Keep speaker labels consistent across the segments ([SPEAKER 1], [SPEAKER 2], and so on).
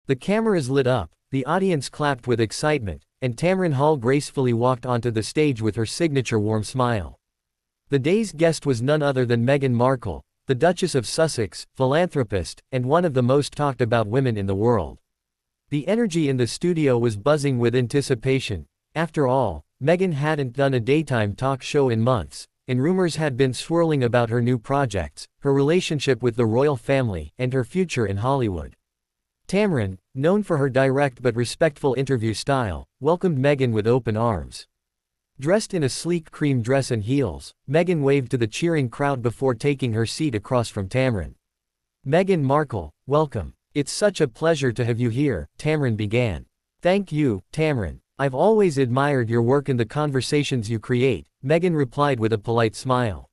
[SPEAKER 1] The cameras lit up, the audience clapped with excitement, and Tamron Hall gracefully walked onto the stage with her signature warm smile. The day's guest was none other than Meghan Markle, the Duchess of Sussex, philanthropist, and one of the most talked about women in the world. The energy in the studio was buzzing with anticipation. After all, Meghan hadn't done a daytime talk show in months, and rumors had been swirling about her new projects, her relationship with the royal family, and her future in Hollywood. Tamron, known for her direct but respectful interview style, welcomed Meghan with open arms. Dressed in a sleek cream dress and heels, Meghan waved to the cheering crowd before taking her seat across from Tamron. "Meghan Markle, welcome. It's such a pleasure to have you here," Tamron began. "Thank you, Tamron. I've always admired your work and the conversations you create," Meghan replied with a polite smile.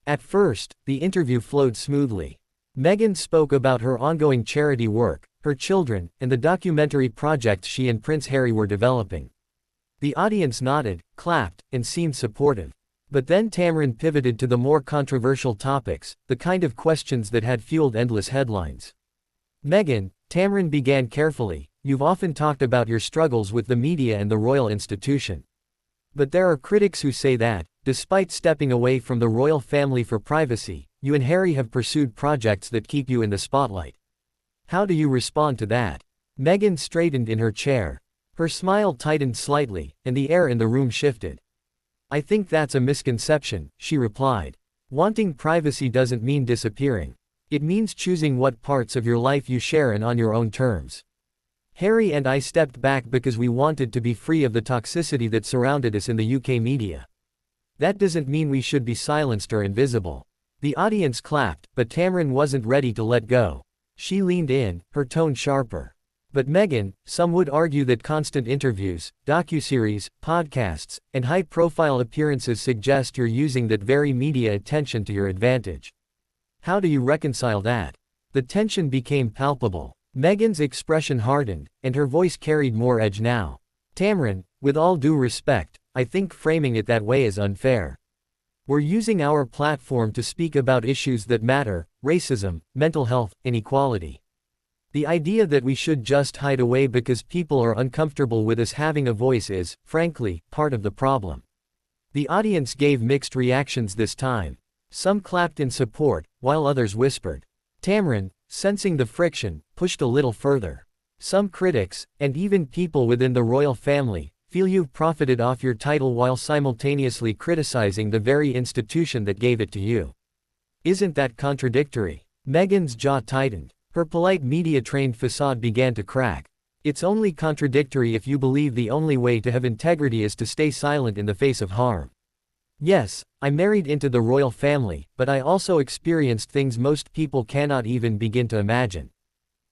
[SPEAKER 1] At first, the interview flowed smoothly. Meghan spoke about her ongoing charity work, her children, and the documentary projects she and Prince Harry were developing. The audience nodded, clapped, and seemed supportive. But then Tamron pivoted to the more controversial topics, the kind of questions that had fueled endless headlines. "Meghan," Tamron began carefully, "you've often talked about your struggles with the media and the royal institution. But there are critics who say that, despite stepping away from the royal family for privacy, you and Harry have pursued projects that keep you in the spotlight. How do you respond to that?" Meghan straightened in her chair. Her smile tightened slightly, and the air in the room shifted. "I think that's a misconception," she replied. "Wanting privacy doesn't mean disappearing. It means choosing what parts of your life you share and on your own terms. Harry and I stepped back because we wanted to be free of the toxicity that surrounded us in the UK media. That doesn't mean we should be silenced or invisible." The audience clapped, but Tamron wasn't ready to let go. She leaned in, her tone sharper. "But Meghan, some would argue that constant interviews, docuseries, podcasts, and high-profile appearances suggest you're using that very media attention to your advantage. How do you reconcile that?" The tension became palpable. Meghan's expression hardened, and her voice carried more edge now. "Tamron, with all due respect, I think framing it that way is unfair. We're using our platform to speak about issues that matter: racism, mental health, inequality. The idea that we should just hide away because people are uncomfortable with us having a voice is, frankly, part of the problem." The audience gave mixed reactions this time. Some clapped in support, while others whispered. Tamron, sensing the friction, pushed a little further. "Some critics, and even people within the royal family, feel you've profited off your title while simultaneously criticizing the very institution that gave it to you. Isn't that contradictory?" Meghan's jaw tightened. Her polite media-trained facade began to crack. "It's only contradictory if you believe the only way to have integrity is to stay silent in the face of harm. Yes, I married into the royal family, but I also experienced things most people cannot even begin to imagine.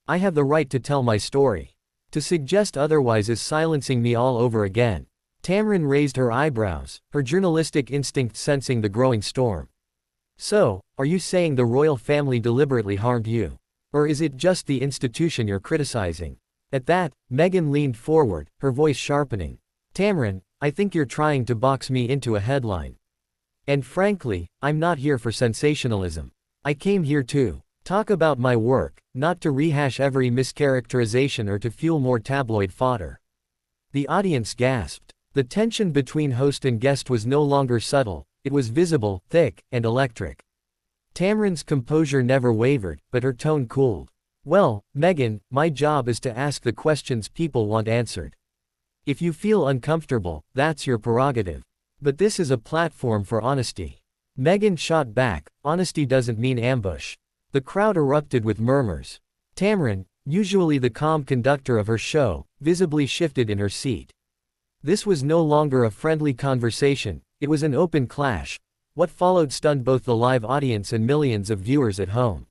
[SPEAKER 1] I have the right to tell my story. To suggest otherwise is silencing me all over again." Tamron raised her eyebrows, her journalistic instinct sensing the growing storm. "So, are you saying the royal family deliberately harmed you? Or is it just the institution you're criticizing?" At that, Meghan leaned forward, her voice sharpening. "Tamron, I think you're trying to box me into a headline. And frankly, I'm not here for sensationalism. I came here to talk about my work, not to rehash every mischaracterization or to fuel more tabloid fodder." The audience gasped. The tension between host and guest was no longer subtle, it was visible, thick, and electric. Tamron's composure never wavered, but her tone cooled. "Well, Meghan, my job is to ask the questions people want answered. If you feel uncomfortable, that's your prerogative. But this is a platform for honesty." Meghan shot back, "Honesty doesn't mean ambush." The crowd erupted with murmurs. Tamron, usually the calm conductor of her show, visibly shifted in her seat. This was no longer a friendly conversation, it was an open clash. What followed stunned both the live audience and millions of viewers at home.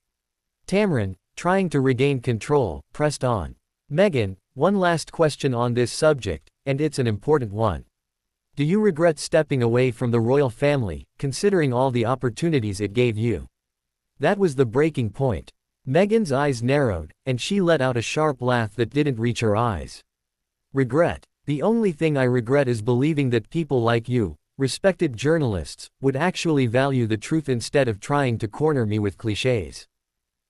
[SPEAKER 1] Tamron, trying to regain control, pressed on. "Meghan, one last question on this subject, and it's an important one. Do you regret stepping away from the royal family, considering all the opportunities it gave you?" That was the breaking point. Meghan's eyes narrowed, and she let out a sharp laugh that didn't reach her eyes. "Regret? The only thing I regret is believing that people like you, respected journalists, would actually value the truth instead of trying to corner me with clichés.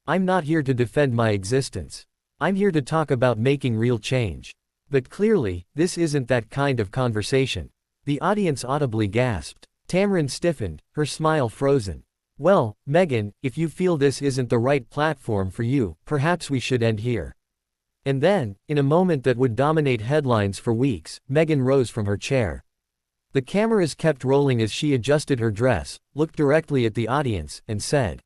[SPEAKER 1] I'm not here to defend my existence. I'm here to talk about making real change. But clearly, this isn't that kind of conversation. The audience audibly gasped. Tamron stiffened, her smile frozen. Well, Meghan, if you feel this isn't the right platform for you, perhaps we should end here. And then, in a moment that would dominate headlines for weeks, Meghan rose from her chair. The cameras kept rolling as she adjusted her dress, looked directly at the audience, and said,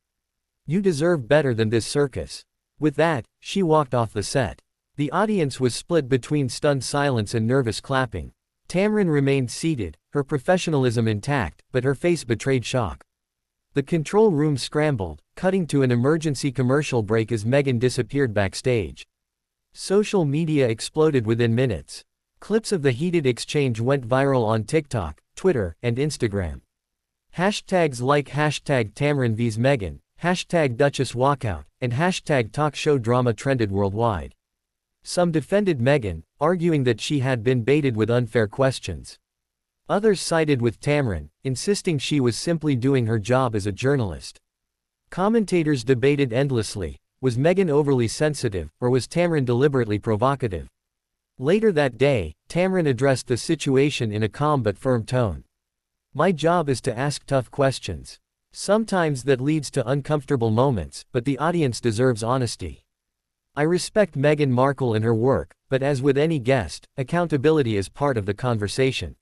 [SPEAKER 1] "You deserve better than this circus." With that, she walked off the set. The audience was split between stunned silence and nervous clapping. Tamron remained seated, her professionalism intact, but her face betrayed shock. The control room scrambled, cutting to an emergency commercial break as Meghan disappeared backstage. Social media exploded within minutes. Clips of the heated exchange went viral on TikTok, Twitter, and Instagram. Hashtags like #Tamron vs Meghan, #Duchess walkout, and #talk show drama trended worldwide. Some defended Meghan, arguing that she had been baited with unfair questions. Others sided with Tamron, insisting she was simply doing her job as a journalist. Commentators debated endlessly. Was Meghan overly sensitive, or was Tamron deliberately provocative? Later that day, Tamron addressed the situation in a calm but firm tone. "My job is to ask tough questions. Sometimes that leads to uncomfortable moments, but the audience deserves honesty. I respect Meghan Markle and her work, but as with any guest, accountability is part of the conversation."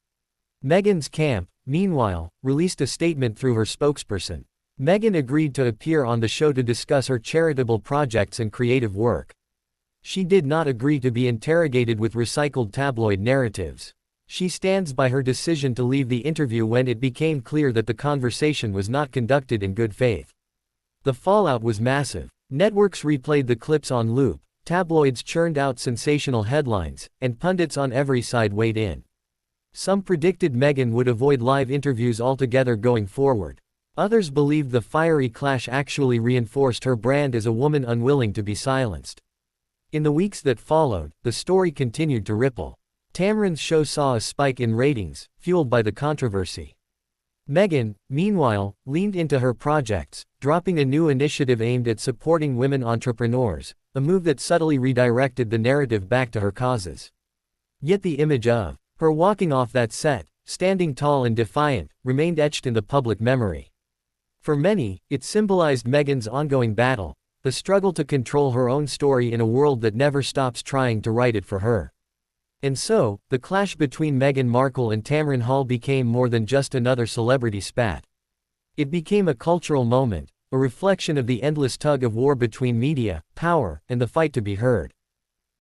[SPEAKER 1] Meghan's camp, meanwhile, released a statement through her spokesperson. Meghan agreed to appear on the show to discuss her charitable projects and creative work. She did not agree to be interrogated with recycled tabloid narratives. She stands by her decision to leave the interview when it became clear that the conversation was not conducted in good faith. The fallout was massive. Networks replayed the clips on loop, tabloids churned out sensational headlines, and pundits on every side weighed in. Some predicted Meghan would avoid live interviews altogether going forward. Others believed the fiery clash actually reinforced her brand as a woman unwilling to be silenced. In the weeks that followed, the story continued to ripple. Tamron's show saw a spike in ratings, fueled by the controversy. Meghan, meanwhile, leaned into her projects, dropping a new initiative aimed at supporting women entrepreneurs, a move that subtly redirected the narrative back to her causes. Yet the image of her walking off that set, standing tall and defiant, remained etched in the public memory. For many, it symbolized Meghan's ongoing battle, the struggle to control her own story in a world that never stops trying to write it for her. And so, the clash between Meghan Markle and Tamron Hall became more than just another celebrity spat. It became a cultural moment, a reflection of the endless tug of war between media, power, and the fight to be heard.